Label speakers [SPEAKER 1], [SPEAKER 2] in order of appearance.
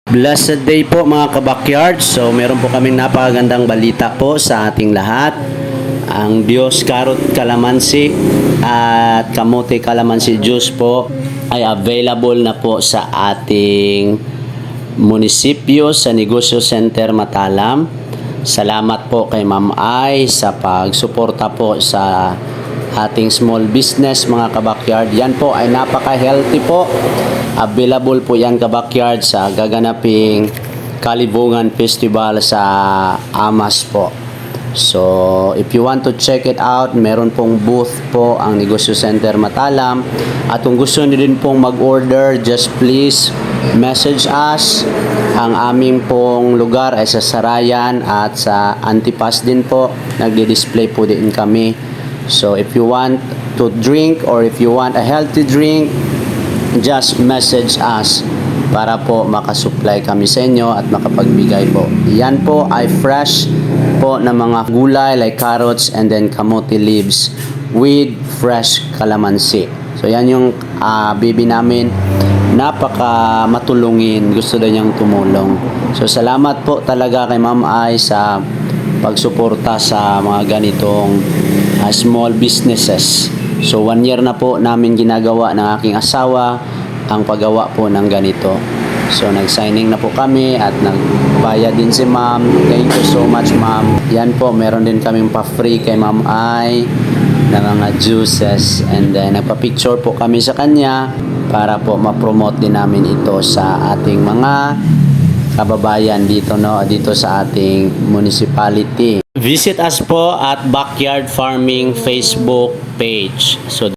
[SPEAKER 1] Blessed day po mga kabakyard. So meron po kaming napakagandang balita po sa ating lahat. Ang Diyos Carrot Calamansi at Kamote Calamansi Juice po ay available na po sa ating munisipyo sa Negosyo Center Matalam. Salamat po kay Ma'am Ay sa pagsuporta po sa ating small business mga kabakyard. Yan po ay napaka-healthy po. Available po yan kabakyard sa gaganaping Kalibungan Festival sa Amas po. So, if you want to check it out, meron pong booth po ang Negosyo Center Matalam. At kung gusto niyo din pong mag-order, just please message us. Ang aming pong lugar ay sa Sarayan at sa Antipas din po. Nagdi-display po din kami. So, if you want to drink or if you want a healthy drink, just message us para po makasupply kami sa inyo at makapagbigay po. Yan po ay fresh po na mga gulay like carrots and then kamote leaves with fresh calamansi. So yan yung baby namin. Napaka matulungin. Gusto na niyang tumulong. So salamat po talaga kay Ma'am Ay sa pagsuporta sa mga ganitong small businesses. So 1 year na po namin ginagawa ng aking asawa ang paggawa po ng ganito. So nag-signing na po kami at nagbayad din si Ma'am. Thank you so much Ma'am. Yan po, meron din kaming pa-free kay Ma'am Ay na mga juices and then nagpa-picture po kami sa kanya para po ma-promote din namin ito sa ating mga kababayan dito sa ating municipality. Visit us po at Backyard Farming Facebook page. So